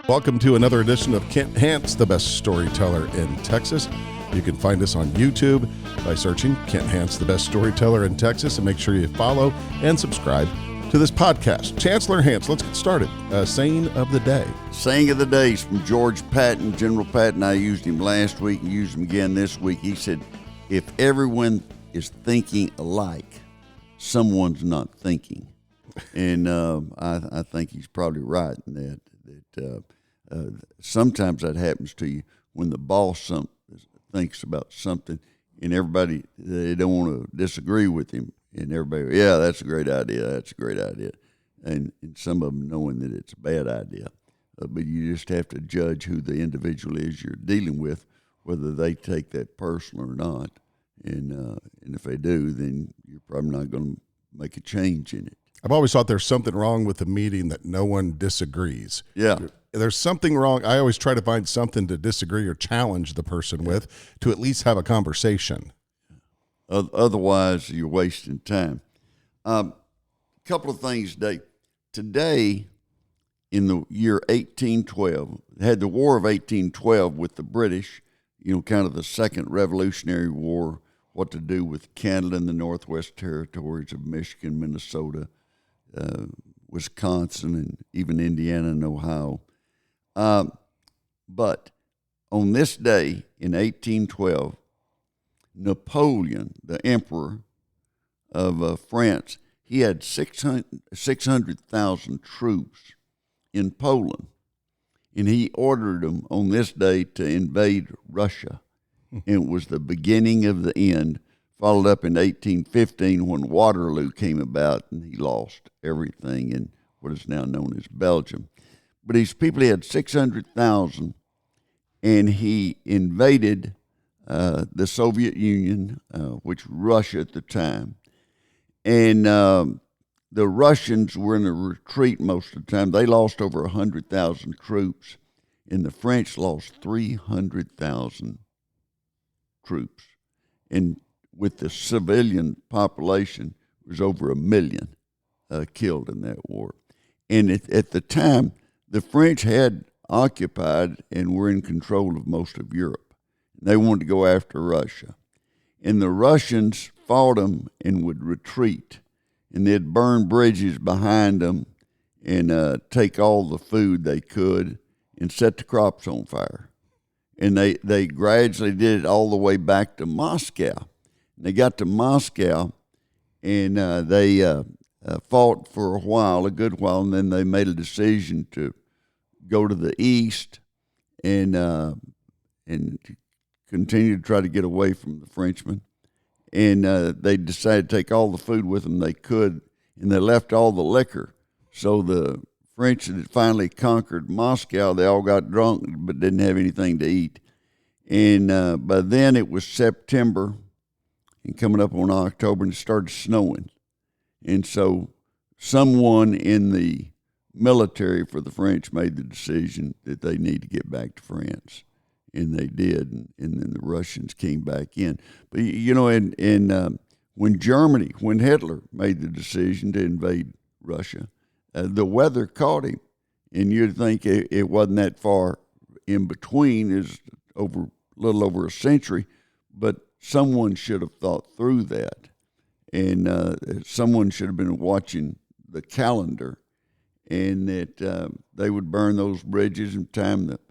Welcome to another edition of Kent Hance, the best storyteller in Texas. You can find us on YouTube by searching Kent Hance, the best storyteller in Texas, and make sure you follow and subscribe to this podcast. Chancellor Hance, let's get started. Saying of the day. Saying of the day is from George Patton. General Patton, I used him last week and used him again this week. He said, if everyone is thinking alike, someone's not thinking. And I think he's probably right in that sometimes that happens to you when the boss thinks about something and everybody, they don't want to disagree with him. And everybody, yeah, that's a great idea. That's a great idea. And some of them knowing that it's a bad idea. But you just have to judge who the individual is you're dealing with, whether they take that personal or not. And if they do, then you're probably not going to make a change in it. I've always thought there's something wrong with the meeting that no one disagrees. Yeah. There's something wrong. I always try to find something to disagree or challenge the person with to at least have a conversation. Otherwise, you're wasting time. A couple of things today. Today, in the year 1812, had the War of 1812 with the British, kind of the Second Revolutionary War, what to do with Canada and the Northwest Territories of Michigan, Minnesota, Wisconsin, and even Indiana and Ohio. But on this day in 1812, Napoleon, the emperor of France, he had 600,000 troops in Poland, and he ordered them on this day to invade Russia. And it was the beginning of the end, followed up in 1815 when Waterloo came about, and he lost everything in what is now known as Belgium. But these people, he had 600,000, and he invaded the Soviet Union, which was Russia at the time. And the Russians were in a retreat most of the time. They lost over 100,000 troops, and the French lost 300,000 troops. And with the civilian population, it was over 1 million killed in that war. And at the time, the French had occupied and were in control of most of Europe. They wanted to go after Russia. And the Russians fought them and would retreat. And they'd burn bridges behind them and take all the food they could and set the crops on fire. And they gradually did it all the way back to Moscow. And they got to Moscow, and they fought for a good while, and then they made a decision to go to the east and continue to try to get away from the Frenchmen. And they decided to take all the food with them they could, and they left all the liquor. So the French had finally conquered Moscow. They all got drunk but didn't have anything to eat. And by then it was September and coming up on October, and it started snowing. And so someone in the military for the French made the decision that they need to get back to France. And they did, and then the Russians came back in. But, when Hitler made the decision to invade Russia, the weather caught him. And you'd think it wasn't that far in between, is a little over a century, but someone should have thought through that. And someone should have been watching the calendar, and that they would burn those bridges in time that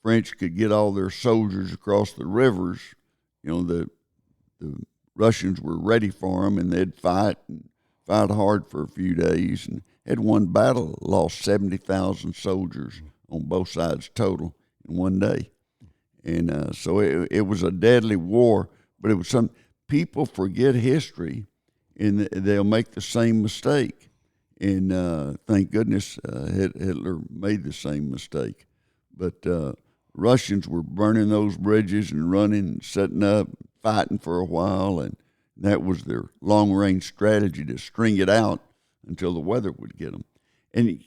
French could get all their soldiers across the rivers. The Russians were ready for them, and they'd fight hard for a few days, and had one battle, lost 70,000 soldiers on both sides total in one day. And so it was a deadly war, but it was some people forget history, and they'll make the same mistake. And thank goodness Hitler made the same mistake. But Russians were burning those bridges and running and setting up, fighting for a while, and that was their long-range strategy, to string it out until the weather would get them. And,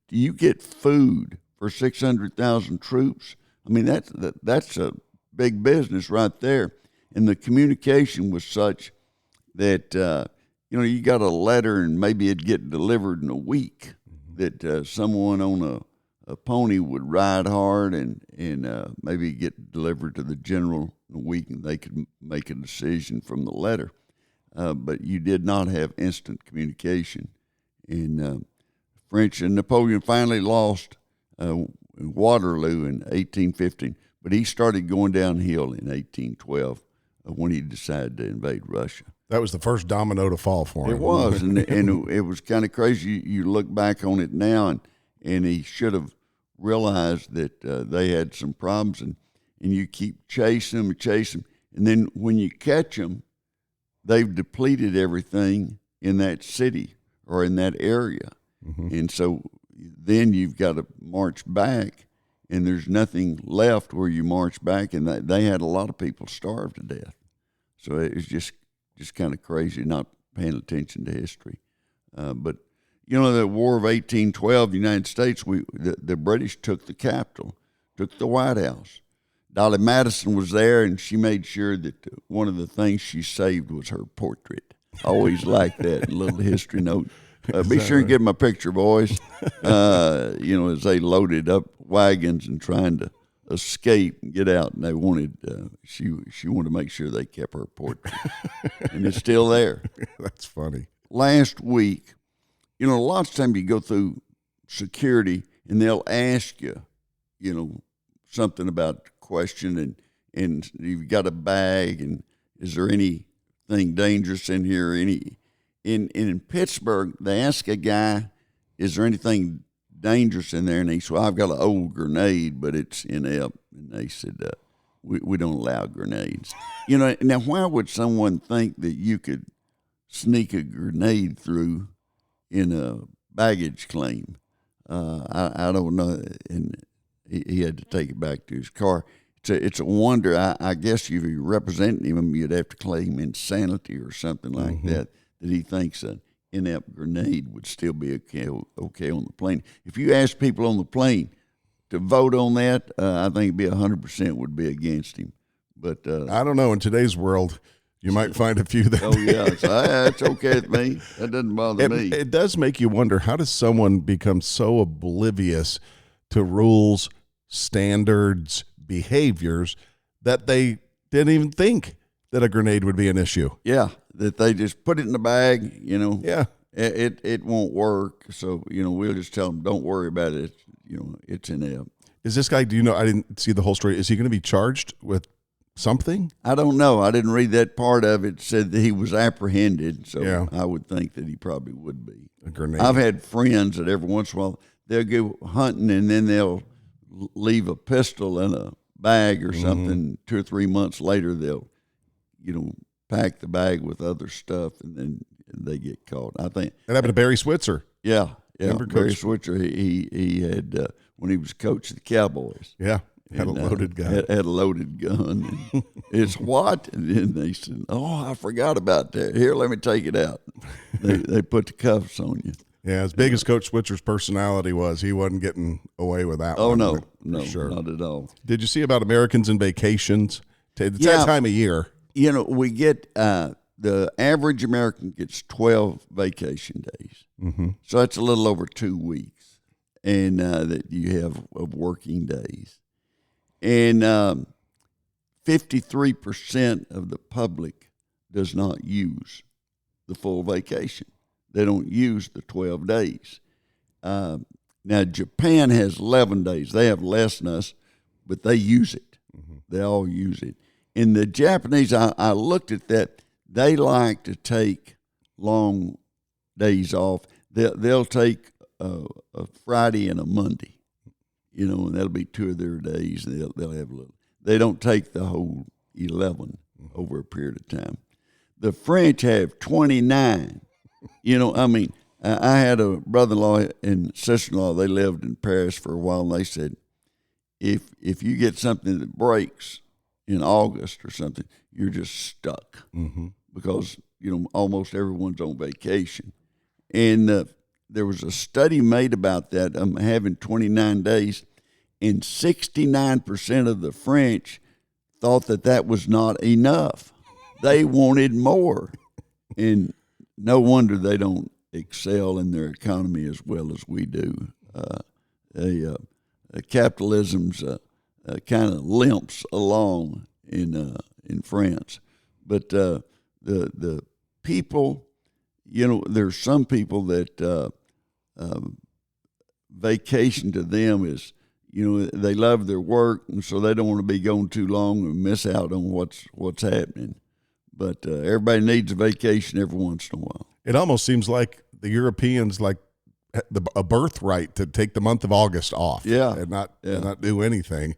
you get food for 600,000 troops. I mean, that's a big business right there. And the communication was such that, you got a letter and maybe it'd get delivered in a week, that someone on a pony would ride hard and maybe get delivered to the general in a week, and they could make a decision from the letter. But you did not have instant communication. And French and Napoleon finally lost Waterloo in 1815, but he started going downhill in 1812 when he decided to invade Russia. That was the first domino to fall for him. It was, and it was kind of crazy. You look back on it now, and he should have realized that they had some problems, and you keep chasing them, and then when you catch them, they've depleted everything in that city or in that area, and so then you've got to march back, and there's nothing left where you march back, and they had a lot of people starved to death. So it was just kind of crazy not paying attention to history. But, you know, the War of 1812, the United States, the British took the Capitol, took the White House. Dolly Madison was there, and she made sure that one of the things she saved was her portrait. I always liked that little history note. Be sure and get my picture, boys. You know, as they loaded up wagons and trying to escape and get out, and they wanted she wanted to make sure they kept her portrait, and it's still there. That's funny. Last week, you know, lots of times you go through security and they'll ask you, you know, something about the question, and you've got a bag, and is there anything dangerous in here? In Pittsburgh, they ask a guy, is there anything dangerous in there? And he said, well, I've got an old grenade, but it's inept. And they said, we don't allow grenades. You know, now why would someone think that you could sneak a grenade through in a baggage claim? I don't know. And he had to take it back to his car. It's a wonder. I guess if you're representing him, you'd have to claim insanity or something like that he thinks an inept grenade would still be okay on the plane. If you ask people on the plane to vote on that, I think it'd be 100% would be against him. But I don't know. In today's world, you might find a few that. Oh yeah, that's okay with me. That doesn't bother me. It does make you wonder, how does someone become so oblivious to rules, standards, behaviors that they didn't even think that a grenade would be an issue? Yeah, that they just put it in the bag, you know. Yeah. It won't work. So, you know, we'll just tell them, don't worry about it. You know, it's inept. Is this guy, do you know, I didn't see the whole story. Is he going to be charged with something? I don't know. I didn't read that part of it. It said that he was apprehended. So yeah. I would think that he probably would be. A grenade. I've had friends that every once in a while, they'll go hunting and then they'll leave a pistol in a bag or something. 2 or 3 months later, they'll, you know, pack the bag with other stuff, and then they get caught. I think that happened to Barry Switzer. Yeah. Barry Switzer. He had when he was coach of the Cowboys. Yeah, had a loaded gun. Had a loaded gun. And it's what? And then they said, "Oh, I forgot about that. Here, let me take it out." They put the cuffs on you. Yeah, as big as Coach Switzer's personality was, he wasn't getting away with that. Oh one, no, sure. Not at all. Did you see about Americans and vacations? It's that time of year. You know, we get the average American gets 12 vacation days. So that's a little over 2 weeks, and that you have of working days. And 53% of the public does not use the full vacation. They don't use the 12 days. Now, Japan has 11 days. They have less than us, but they use it. They all use it. And the Japanese, I looked at that, they like to take long days off. They'll take a Friday and a Monday, you know, and that'll be 2 of their days, and they'll have a little. They don't take the whole 11 over a period of time. The French have 29. You know, I mean, I had a brother-in-law and sister-in-law, they lived in Paris for a while, and they said, if you get something that breaks in August or something, you're just stuck because, you know, almost everyone's on vacation. And there was a study made about that, having 29 days, and 69% of the French thought that was not enough. They wanted more. And no wonder they don't excel in their economy as well as we do. capitalism's kind of limps along in France. But the people, there's some people that vacation to them is, they love their work, and so they don't want to be gone too long and miss out on what's happening. But everybody needs a vacation every once in a while. It almost seems like the Europeans like a birthright to take the month of August off, and not do anything.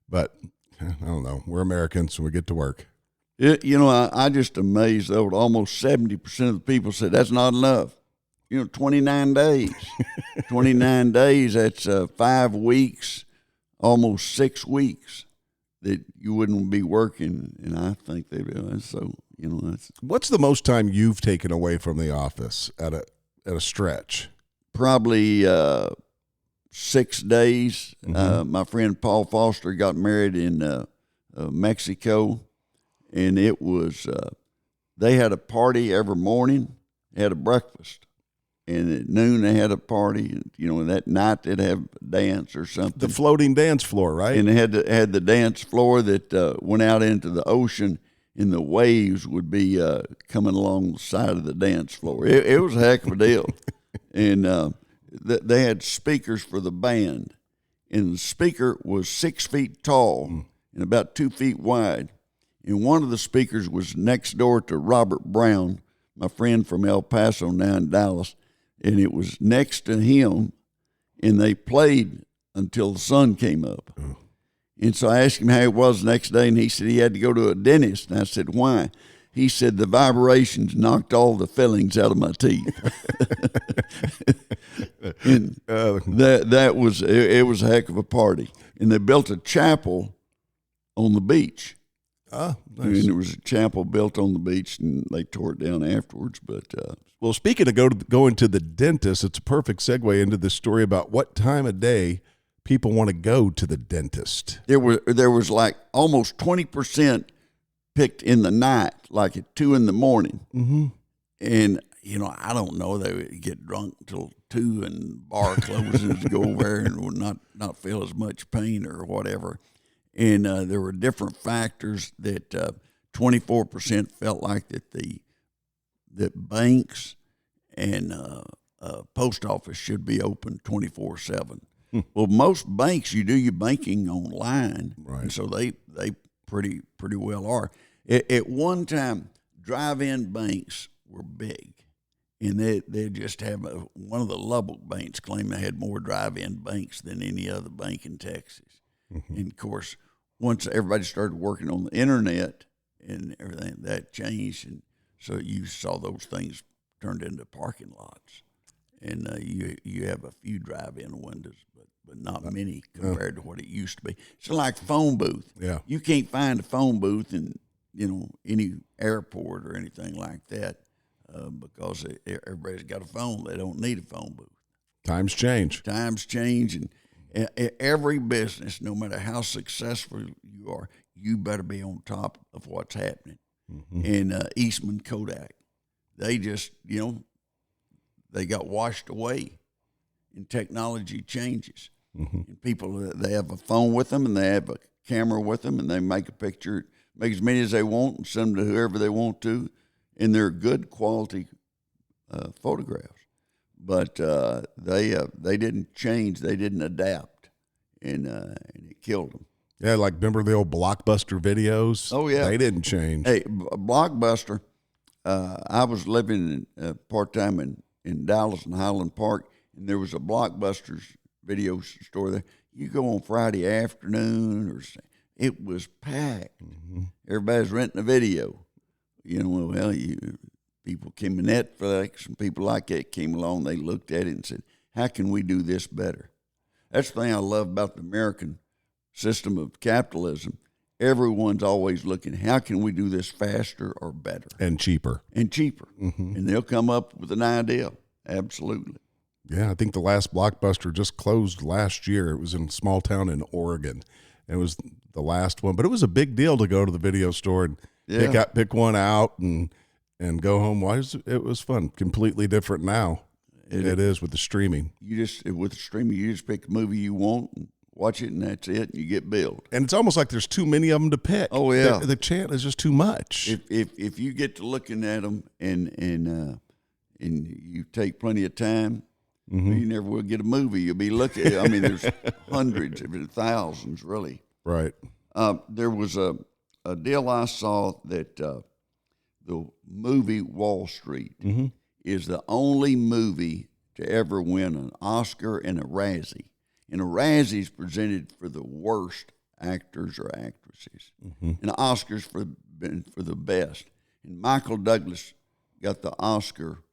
But I don't know. We're Americans, so we get to work. I just amazed though. Almost 70% of the people said that's not enough. 29 days. 29 days, that's 5 weeks, almost 6 weeks that you wouldn't be working. And I think they realize, so, that's. What's the most time you've taken away from the office at a stretch? Probably 6 days. Mm-hmm. My friend Paul Foster got married in Mexico, and it was, they had a party every morning, had a breakfast. And at noon they had a party, and that night they'd have a dance or something. The floating dance floor, right? And they had the dance floor that went out into the ocean, and the waves would be coming along the side of the dance floor. It was a heck of a deal. And they had speakers for the band, and the speaker was 6 feet tall and about 2 feet wide. And one of the speakers was next door to Robert Brown, my friend from El Paso, now in Dallas. And it was next to him, and they played until the sun came up. Oh. And so I asked him how it was the next day, and he said he had to go to a dentist. And I said, why? He said the vibrations knocked all the fillings out of my teeth. And that was it was a heck of a party. And they built a chapel on the beach. Ah, nice. And there was a chapel built on the beach, and they tore it down afterwards. But well, speaking of going to the dentist, it's a perfect segue into this story about what time of day people want to go to the dentist. There was like almost 20% picked in the night, like at 2 in the morning. Mm-hmm. And I don't know, they would get drunk until 2 and bar closes, go over there and would not feel as much pain or whatever. And there were different factors that 24% felt like that banks and post office should be open 24/7. Well, most banks, you do your banking online, right? And so they pretty well are. At one time, drive-in banks were big, and they just have one of the Lubbock banks claimed they had more drive-in banks than any other bank in Texas. Mm-hmm. And of course, once everybody started working on the internet and everything, that changed, and so you saw those things turned into parking lots, and you have a few drive-in windows, but not many compared to what it used to be. It's like phone booth. Yeah, you can't find a phone booth in any airport or anything like that because everybody's got a phone. They don't need a phone booth. Times change, and every business, no matter how successful you are, you better be on top of what's happening. Mm-hmm. And Eastman Kodak, they just, they got washed away, and technology changes. Mm-hmm. And people, they have a phone with them, and they have a camera with them, and they make a picture, make as many as they want, and send them to whoever they want to, and they're good quality photographs. But they didn't change, they didn't adapt, and it killed them. Yeah, like remember the old Blockbuster videos? Oh, yeah. They didn't change. Hey, Blockbuster, I was living part-time in Dallas and Highland Park, and there was a Blockbuster's video store there. You go on Friday afternoon, it was packed. Mm-hmm. Everybody's renting a video. People came in Netflix, and people like that came along. They looked at it and said, how can we do this better? That's the thing I love about the American system of capitalism. Everyone's always looking, how can we do this faster or better? And cheaper. Mm-hmm. And they'll come up with an idea. Absolutely. Yeah, I think the last Blockbuster just closed last year. It was in a small town in Oregon. It was the last one. But it was a big deal to go to the video store and pick one out and go home. It was fun. Completely different now. It is with the streaming. With the streaming, you just pick a movie you want and watch it, and that's it. You get billed. And it's almost like there's too many of them to pick. Oh, yeah. The chant is just too much. If you get to looking at them and you take plenty of time, you never will get a movie. You'll be looking. I mean, there's hundreds, if not thousands, really. Right. There was a deal I saw that the movie Wall Street is the only movie to ever win an Oscar and a Razzie. And a Razzie is presented for the worst actors or actresses, and the Oscars for the best. And Michael Douglas got the Oscar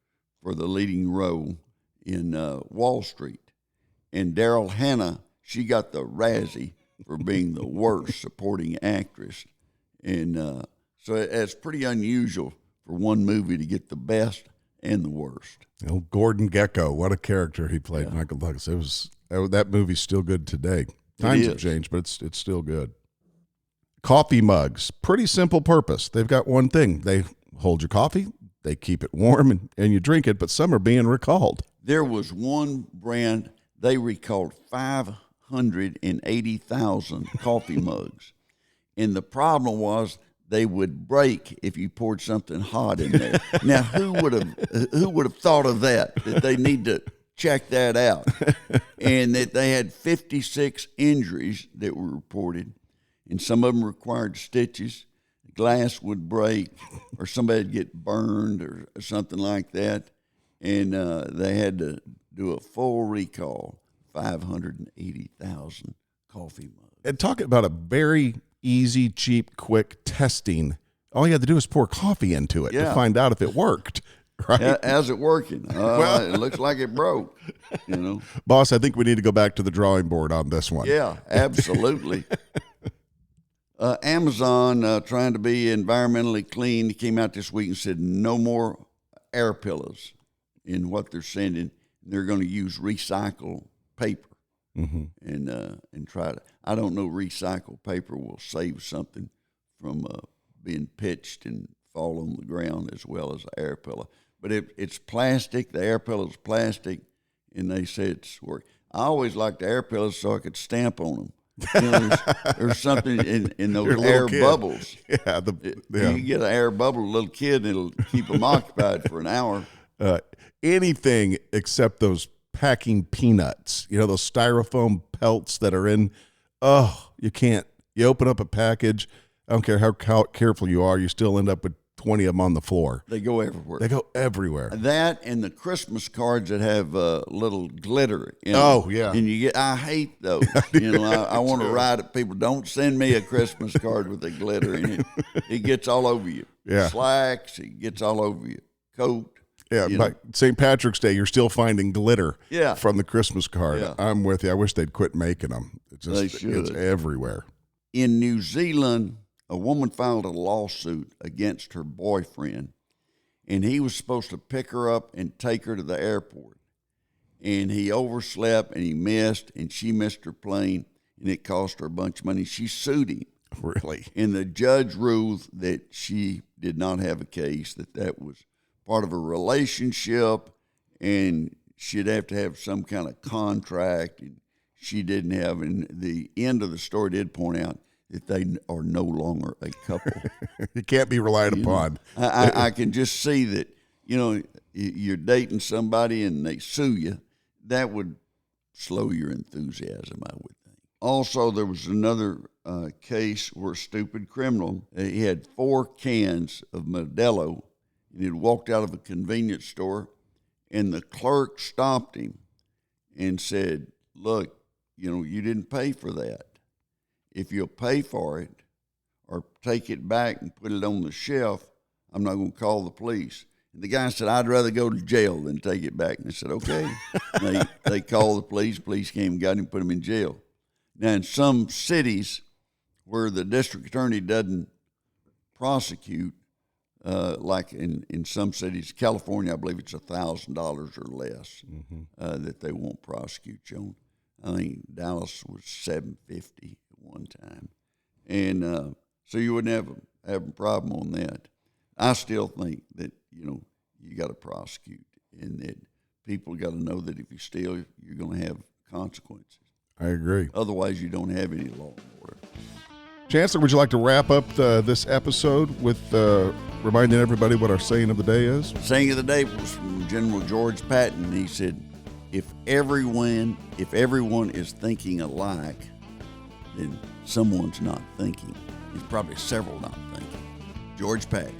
for the leading role in Wall Street, and Daryl Hannah, she got the Razzie for being the worst supporting actress. And so it's pretty unusual for one movie to get the best and the worst. Gordon Gekko, what a character he played, Michael Douglas. That movie's still good today. Times have changed, but it's still good. Coffee mugs, pretty simple purpose. They've got one thing. They hold your coffee, they keep it warm, and you drink it, but some are being recalled. There was one brand, they recalled 580,000 coffee mugs. And the problem was they would break if you poured something hot in there. Now, who would have thought of that they need to check that out? And that they had 56 injuries that were reported, and some of them required stitches. Glass would break, or somebody would get burned or something like that. And they had to do a full recall, 580,000 coffee mugs. And talking about a very easy, cheap, quick testing, all you had to do is pour coffee into it to find out if it worked. Right? How's it working? It looks like it broke, Boss, I think we need to go back to the drawing board on this one. Yeah, absolutely. Amazon, trying to be environmentally clean, came out this week and said no more air pillows in what they're sending. They're going to use recycled paper and try to. I don't know, recycled paper will save something from being pitched and fall on the ground as well as the air pillow. But it's plastic. The air pillow's plastic, and they say it's work. I always liked the air pillows so I could stamp on them. There's something in those air bubbles. Yeah, You get an air bubble, a little kid, and it'll keep them occupied for an hour. Anything except those packing peanuts, those styrofoam pelts that are in. Oh, you can't. You open up a package. I don't care how careful you are. You still end up with 20 of them on the floor. They go everywhere. That and the Christmas cards that have little glitter in them. Oh, yeah. And I hate those. I want to write at people, don't send me a Christmas card with the glitter in it. It gets all over you. Yeah. Slacks, it gets all over you. Coat. Yeah, like St. Patrick's Day, you're still finding glitter from the Christmas card. Yeah. I'm with you. I wish they'd quit making them. They should. It's everywhere. In New Zealand, a woman filed a lawsuit against her boyfriend, and he was supposed to pick her up and take her to the airport. And he overslept, and he missed, and she missed her plane, and it cost her a bunch of money. She sued him. Really? And the judge ruled that she did not have a case, that was part of a relationship, and she'd have to have some kind of contract, and she didn't have. And the end of the story did point out that they are no longer a couple. It can't be relied upon. I can just see that, you're dating somebody and they sue you. That would slow your enthusiasm, I would think. Also, there was another case where a stupid criminal, he had 4 cans of Modelo, and he'd walked out of a convenience store, and the clerk stopped him and said, look, you didn't pay for that. If you'll pay for it or take it back and put it on the shelf, I'm not going to call the police. And the guy said, I'd rather go to jail than take it back. And they said, okay. They called the police. Police came and got him, put him in jail. Now, in some cities where the district attorney doesn't prosecute, like in some cities, California, I believe it's $1,000 or less that they won't prosecute you on. I think Dallas was $750 one time, and so you wouldn't have a problem on that. I still think that you got to prosecute, and that people got to know that if you steal, you're going to have consequences. I agree. Otherwise, you don't have any law and order. Chancellor, would you like to wrap up this episode with reminding everybody what our saying of the day is? Saying of the day was from General George Patton. He said, if everyone is thinking alike, then someone's not thinking. There's probably several not thinking. George Patton.